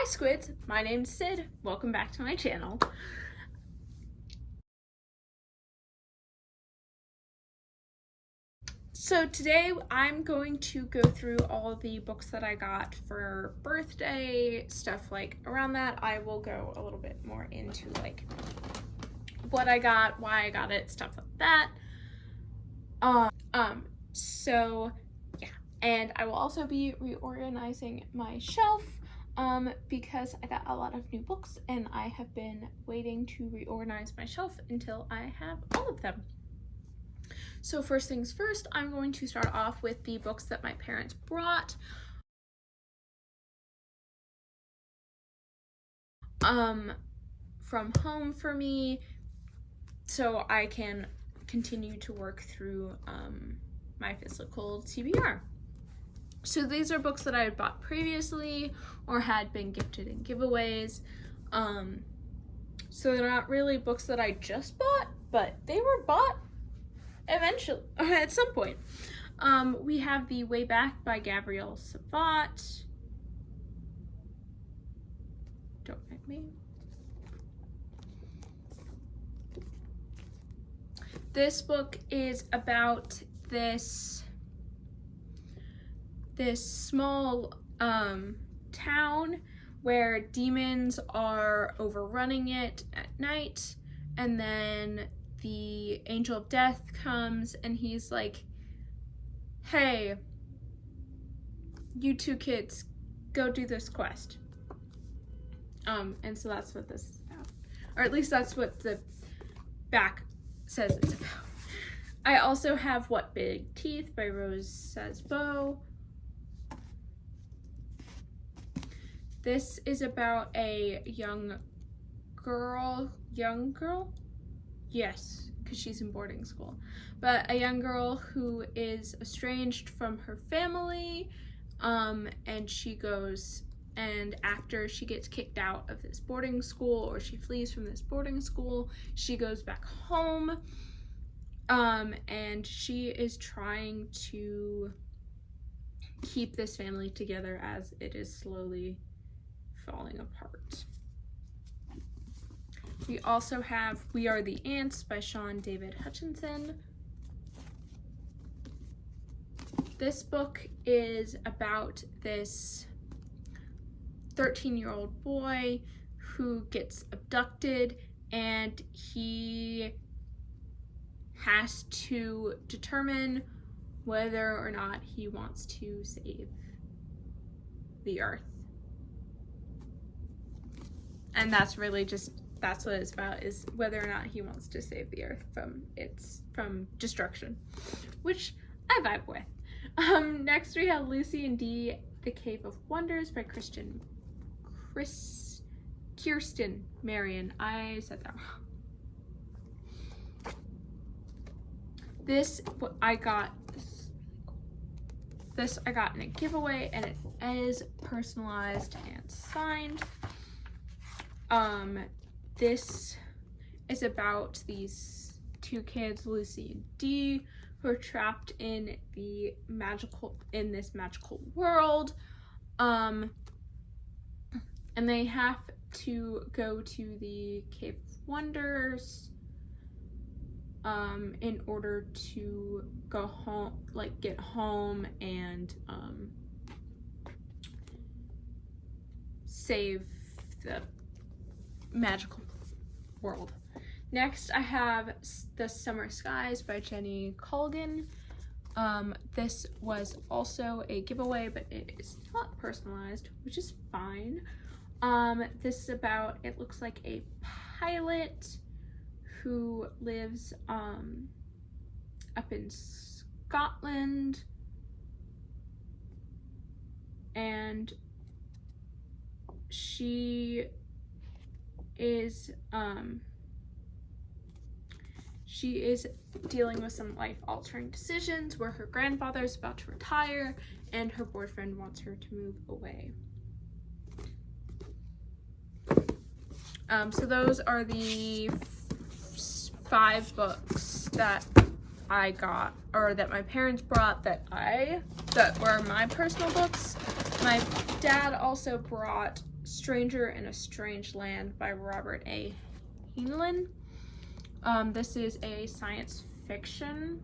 Hi Squids, my name's Sid. Welcome back to my channel. So today I'm going to go through all the books that I got for birthday, stuff like around that. I will go a little bit more into like what I got, why I got it, stuff like that. So yeah, and I will also be reorganizing my shelf because I got a lot of new books and I have been waiting to reorganize my shelf until I have all of them. So first things first, I'm going to start off with the books that my parents brought from home for me so I can continue to work through my physical TBR. So these are books that I had bought previously or had been gifted in giveaways. So they're not really books that I just bought, but they were bought eventually, at some point. We have The Way Back by Gabrielle Savat. Don't mind me. This book is about this small town where demons are overrunning it at night, and then the angel of death comes and he's like, hey, you two kids, go do this quest. And so that's what this is about, or at least that's what the back says it's about. I also have What Big Teeth by Rose Says Beau. This is about a young girl? Yes, because she's in boarding school. But a young girl who is estranged from her family, and she goes, and after she gets kicked out of this boarding school, or she flees from this boarding school, she goes back home, and she is trying to keep this family together as it is slowly falling apart. We also have We Are the Ants by Sean David Hutchinson. This book is about this 13-year-old boy who gets abducted, and he has to determine whether or not he wants to save the earth. And that's really that's what it's about, is whether or not he wants to save the earth from destruction, which I vibe with. Next we have Lucy and Dee, The Cave of Wonders by Kirsten Marion. I said that wrong. This I got in a giveaway, and it is personalized and signed. This is about these two kids, Lucy and Dee, who are trapped in this magical world, and they have to go to the Cave of Wonders in order to go home, get home and save the magical world. Next, I have The Summer Skies by Jenny Colgan. This was also a giveaway, but it is not personalized, which is fine. This is about, it looks like a pilot who lives up in Scotland, and she is dealing with some life-altering decisions where her grandfather is about to retire and her boyfriend wants her to move away. So those are the 5 books that I got, or that my parents brought, that were my personal books. My dad also brought Stranger in a Strange Land by Robert A. Heinlein. This is a science fiction.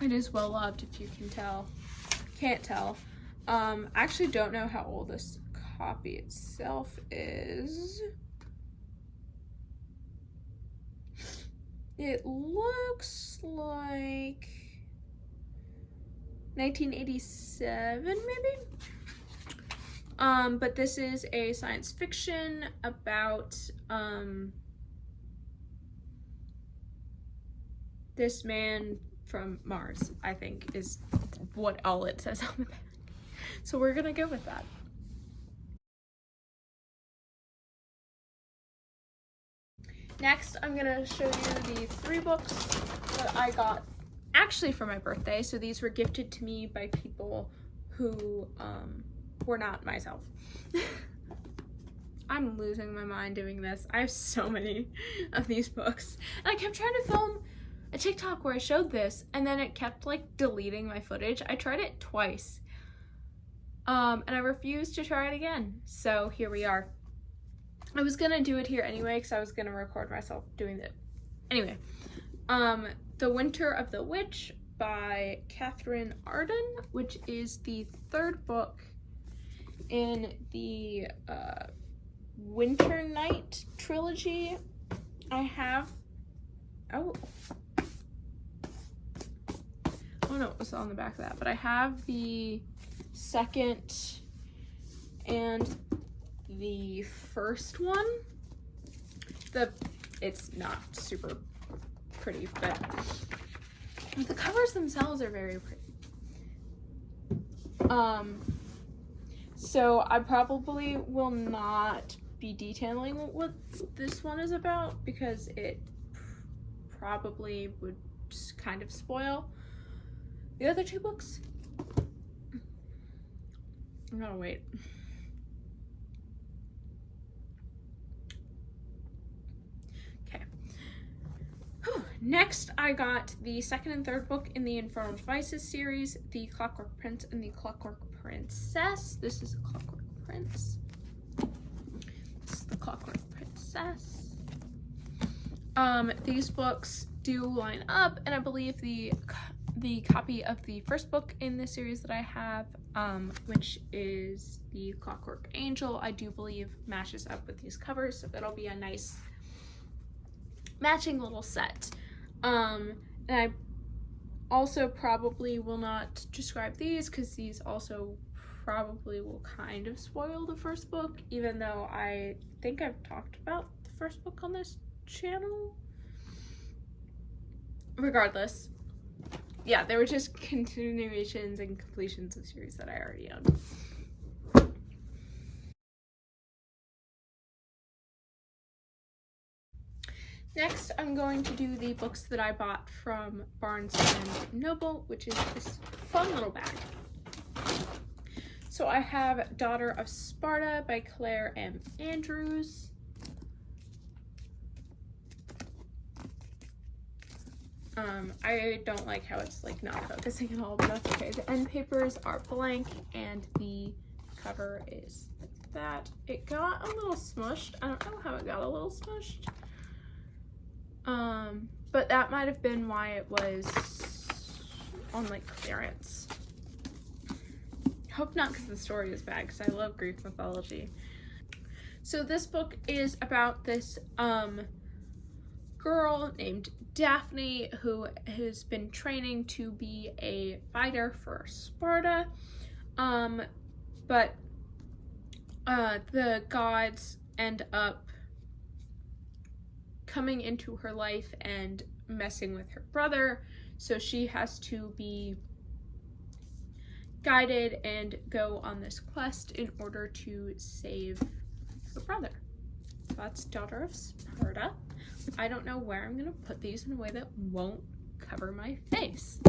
It is well loved, if you can tell. Can't tell. I actually don't know how old this copy itself is. It looks like 1987, maybe? But this is a science fiction about this man from Mars, I think, is what all it says on the back. So we're gonna go with that. Next, I'm gonna show you the 3 books that I got actually for my birthday. So these were gifted to me by people who were not myself. I'm losing my mind doing this. I have so many of these books. And I kept trying to film a TikTok where I showed this, and then it kept like deleting my footage. I tried it twice. And I refused to try it again. So here we are. I was gonna do it here anyway because I was gonna record myself doing it. Anyway, The Winter of the Witch by Catherine Arden, which is the 3rd book in the Winter Night trilogy. I have, oh no, it was on the back of that, but I have the 2nd and the 1st one. It's not super pretty, but the covers themselves are very pretty. So I probably will not be detailing what this one is about because it probably would kind of spoil the other 2 books. I'm gonna wait. Okay. Next, I got the 2nd and 3rd book in the Infernal Devices series, The Clockwork Prince and the Clockwork Princess. This is a Clockwork Prince. This is the Clockwork Princess. These books do line up, and I believe the copy of the 1st book in this series that I have, which is the Clockwork Angel, I do believe matches up with these covers, so it'll be a nice matching little set. And I also probably will not describe these because these also probably will kind of spoil the 1st book, even though I think I've talked about the 1st book on this channel. Regardless, yeah, they were just continuations and completions of series that I already owned. Next, I'm going to do the books that I bought from Barnes & Noble, which is this fun little bag. So I have Daughter of Sparta by Claire M. Andrews. I don't like how it's like not focusing at all, but that's okay. The end papers are blank and the cover is that. It got a little smushed. I don't know how it got a little smushed. But that might have been why it was on like clearance. Hope not because the story is bad, because I love Greek mythology. So this book is about this girl named Daphne who has been training to be a fighter for Sparta, but the gods end up coming into her life and messing with her brother, so she has to be guided and go on this quest in order to save her brother. So that's Daughter of Sparta. I don't know where I'm gonna put these in a way that won't cover my face.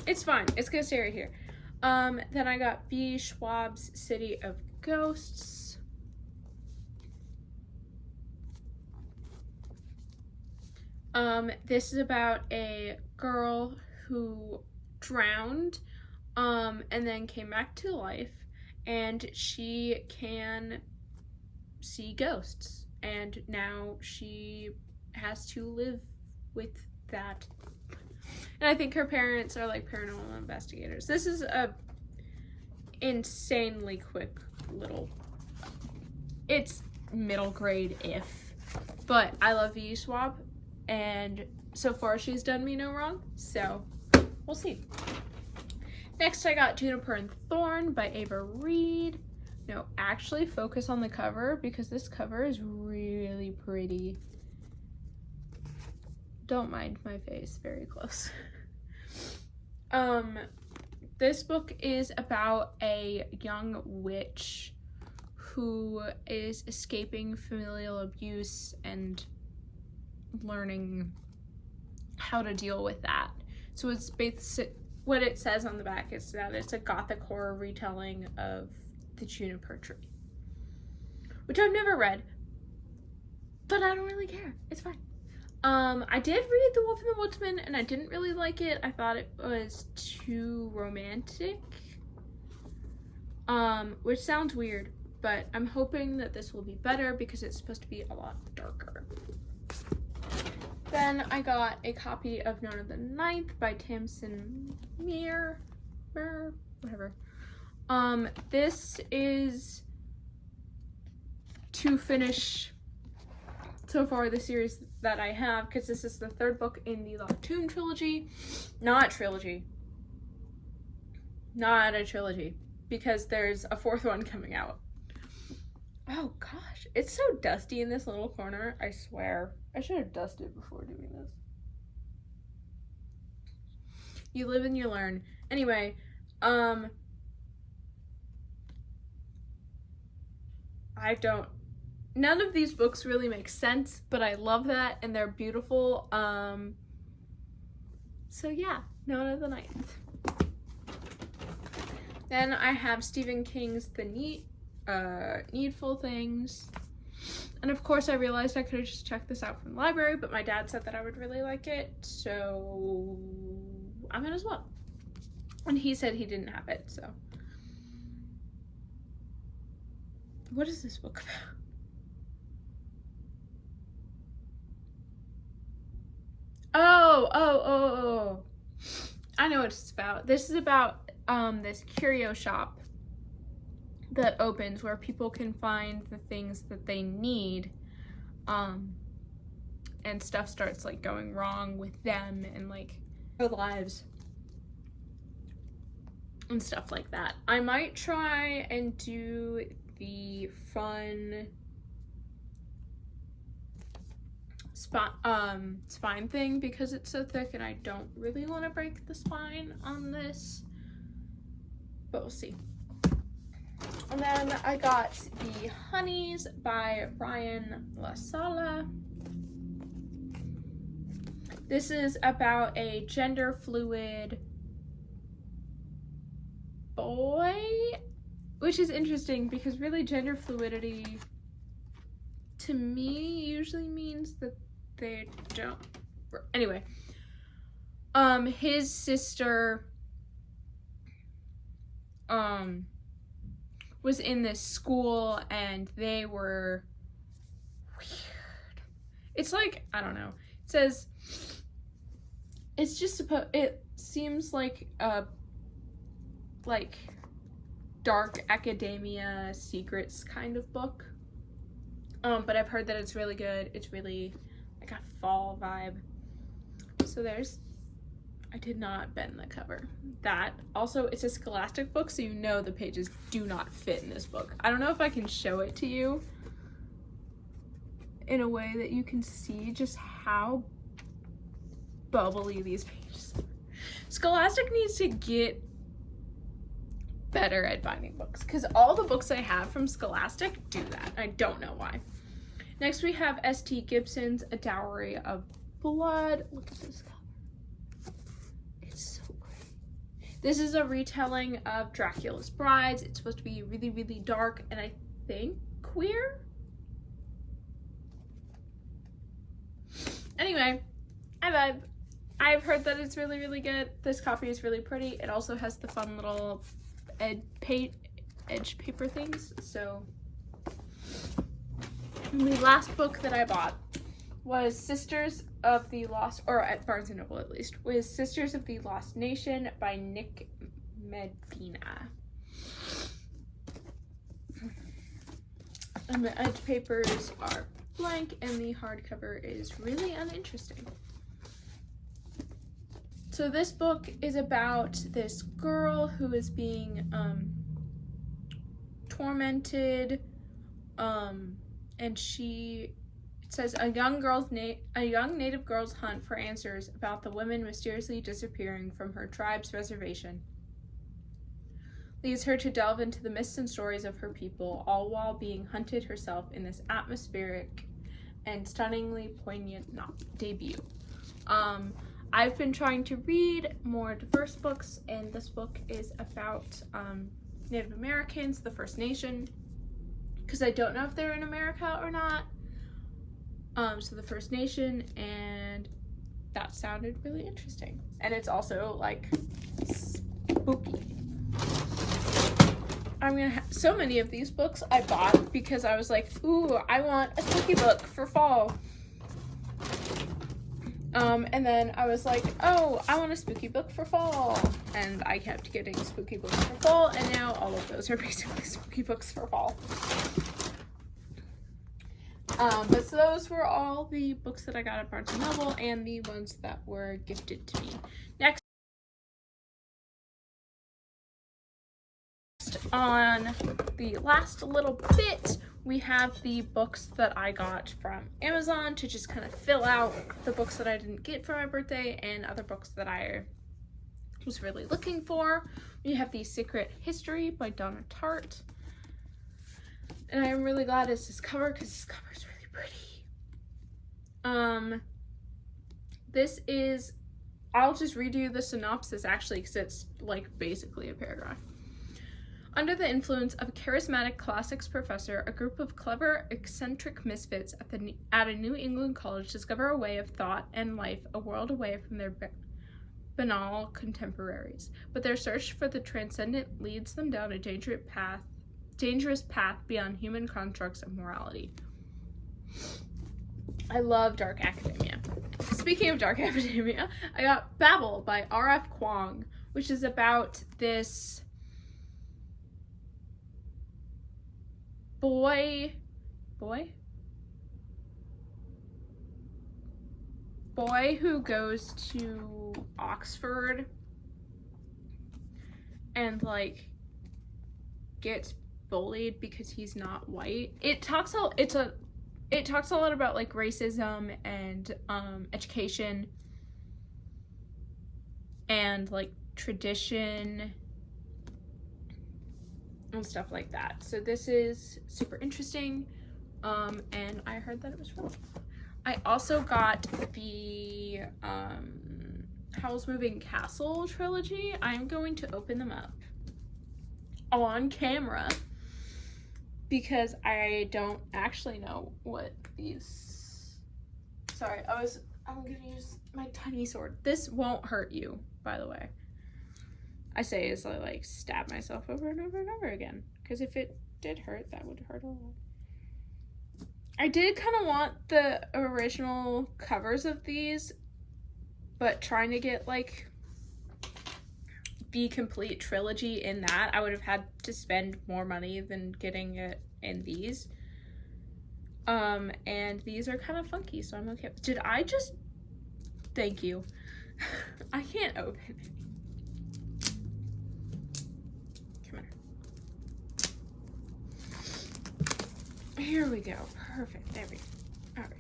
It's fine, it's gonna stay right here. Then I got V. Schwab's City of Ghosts. This is about a girl who drowned and then came back to life, and she can see ghosts, and now she has to live with that. And I think her parents are like paranormal investigators. This is a insanely quick little, it's middle grade if, but I love V Swap, and so far she's done me no wrong, so we'll see. Next I got Juniper and Thorn by Ava Reed. No, actually focus on the cover because this cover is really pretty. Don't mind my face, very close. This book is about a young witch who is escaping familial abuse and learning how to deal with that. So it's what it says on the back is that it's a gothic horror retelling of the Juniper Tree, which I've never read, but I don't really care. It's fine. I did read The Wolf and the Woodsman, and I didn't really like it. I thought it was too romantic, which sounds weird, but I'm hoping that this will be better because it's supposed to be a lot darker. Then I got a copy of None of the Ninth by Tamsin Muir, whatever. This is to finish so far the series that I have, because this is the third book in the Locked Tomb trilogy. Not a trilogy, because there's a fourth one coming out. Oh gosh, it's so dusty in this little corner, I swear. I should have dusted before doing this. You live and you learn. Anyway, none of these books really make sense, but I love that, and they're beautiful. So yeah, None of the Ninth. Then I have Stephen King's The Needful Things. And of course I realized I could have just checked this out from the library, but my dad said that I would really like it, so I might as well. And he said he didn't have it, so. What is this book about? Oh. I know what it's about. This is about this curio shop that opens where people can find the things that they need, and stuff starts like going wrong with them and like their lives and stuff like that. I might try and do the fun spine thing because it's so thick and I don't really want to break the spine on this, but we'll see. And then I got The Honeys by Ryan LaSala. This is about a gender fluid boy, which is interesting because really gender fluidity to me usually means that they don't. Anyway, his sister was in this school and they were weird. It's like, I don't know. It says it's just it seems like a dark academia secrets kind of book. But I've heard that it's really good. It's really like a fall vibe. So I did not bend the cover. That also, it's a Scholastic book, so you know the pages do not fit in this book. I don't know if I can show it to you in a way that you can see just how bubbly these pages are. Scholastic needs to get better at binding books because all the books I have from Scholastic do that. I don't know why. Next we have S.T. Gibson's A Dowry of Blood. Look at this cover. It's so great. This is a retelling of Dracula's Brides. It's supposed to be really, really dark and I think queer. Anyway, I vibe. I've heard that it's really, really good. This copy is really pretty. It also has the fun little edge paper things. So the last book that I bought was Sisters of the Lost, or at Barnes & Noble at least, was Sisters of the Lost Nation by Nick Medina. And the edge papers are blank and the hardcover is really uninteresting. So this book is about this girl who is being tormented, and it says a young native girl's hunt for answers about the women mysteriously disappearing from her tribe's reservation leads her to delve into the myths and stories of her people, all while being hunted herself in this atmospheric and stunningly poignant debut. I've been trying to read more diverse books, and this book is about Native Americans, the First Nation, because I don't know if they're in America or not. So the First Nation, and that sounded really interesting. And it's also like spooky. I'm gonna have so many of these books I bought because I was like, ooh, I want a spooky book for fall. And then I was like, oh, I want a spooky book for fall. And I kept getting spooky books for fall, and now all of those are basically spooky books for fall. But so those were all the books that I got at Barnes & Noble and the ones that were gifted to me. Next, on the last little bit, we have the books that I got from Amazon to just kind of fill out the books that I didn't get for my birthday and other books that I was really looking for. We have The Secret History by Donna Tartt. And I am really glad it's this cover because this cover is really pretty. This is, I'll just read you the synopsis actually because it's like basically a paragraph. Under the influence of a charismatic classics professor, a group of clever, eccentric misfits at a New England college discover a way of thought and life a world away from their banal contemporaries. But their search for the transcendent leads them down a dangerous path beyond human constructs of morality. I love dark academia. Speaking of dark academia, I got Babel by R.F. Kuang, which is about this boy who goes to Oxford and like gets bullied because he's not white. It talks a lot about like racism and education and like tradition and stuff like that. So this is super interesting, and I heard that it was really good. I also got the Howl's Moving Castle trilogy. I'm going to open them up on camera because I don't actually know what these... Sorry, I'm gonna use my tiny sword. This won't hurt you, by the way. I say as I like stab myself over and over and over again, because if it did hurt, that would hurt a lot. I did kind of want the original covers of these, but trying to get like the complete trilogy in that, I would have had to spend more money than getting it in these. And these are kind of funky, so I'm okay. Did I just... Thank you. I can't open it. Here we go. Perfect. There we go. All right.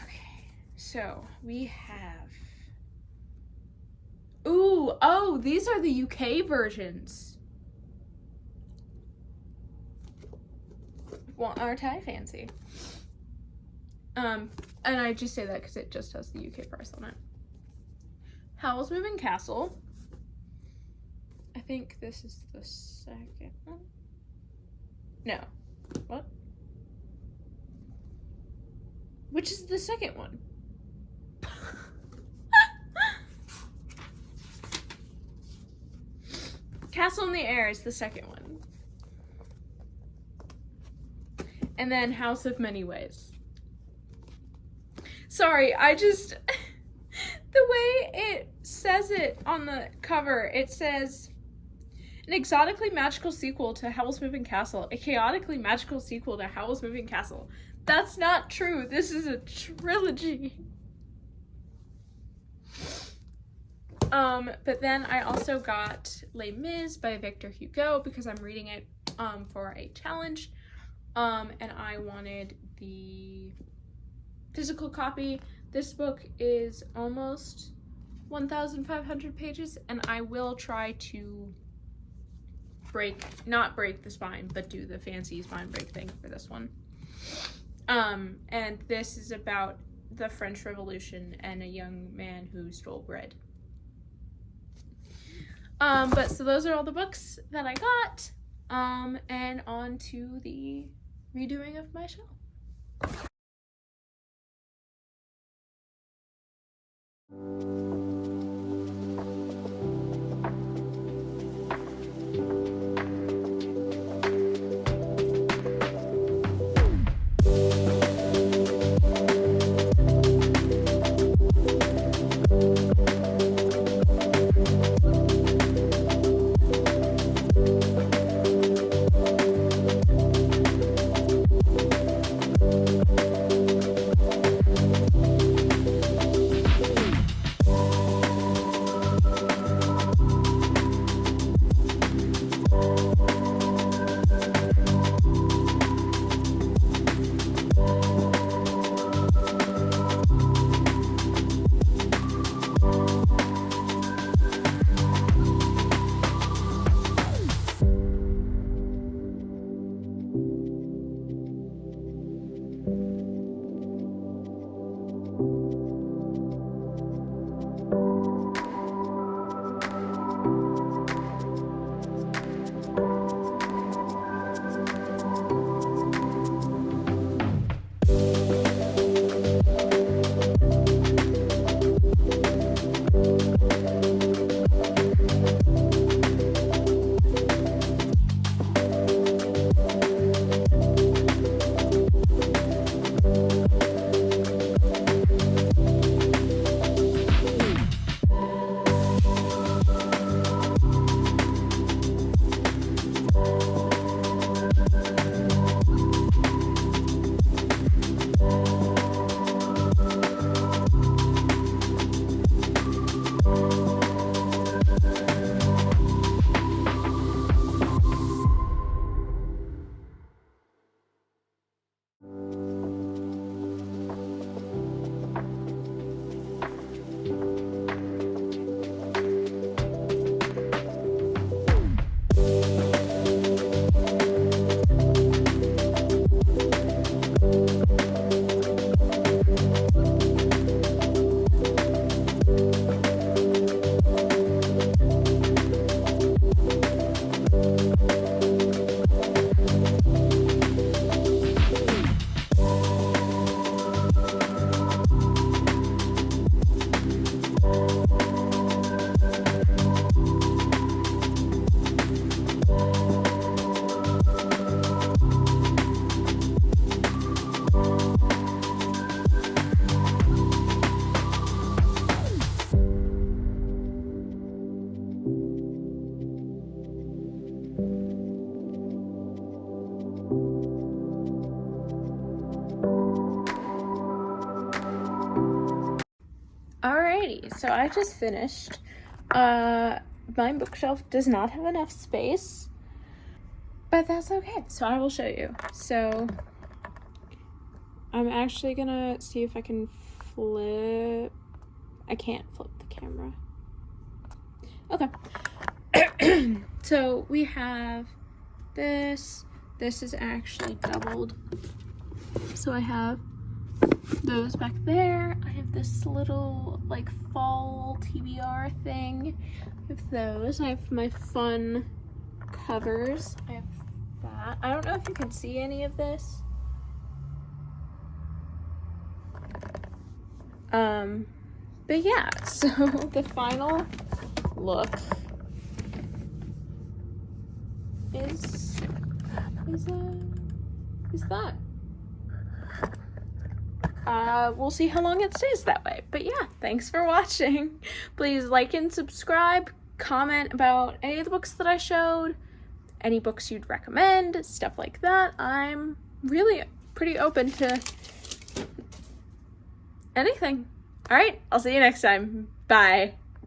Okay. So we have... Ooh. Oh, these are the UK versions. Well, aren't I fancy? And I just say that because it just has the UK price on it. Howl's Moving Castle. I think this is the second one. No. What? Which is the second one? Castle in the Air is the second one. And then House of Many Ways. Sorry, I just... the way it says it on the cover, it says... An exotically magical sequel to Howl's Moving Castle. A chaotically magical sequel to Howl's Moving Castle. That's not true. This is a trilogy. But then I also got Les Mis by Victor Hugo because I'm reading it for a challenge. And I wanted the physical copy. This book is almost 1,500 pages, and I will try to not break the spine, but do the fancy spine break thing for this one. And this is about the French Revolution and a young man who stole bread. But so those are all the books that I got. And on to the redoing of my show. Alrighty, so I just finished. My bookshelf does not have enough space, but that's okay. So I will show you. So I'm actually gonna see if I can flip. I can't flip the camera. Okay. So we have this. This is actually doubled. So I have those back there. I have this little like fall TBR thing. I have those. I have my fun covers. I have that. I don't know if you can see any of this. But yeah, so the final look is that. We'll see how long it stays that way. But yeah, thanks for watching. Please like and subscribe, comment about any of the books that I showed, any books you'd recommend, stuff like that. I'm really pretty open to anything. All right, I'll see you next time. Bye.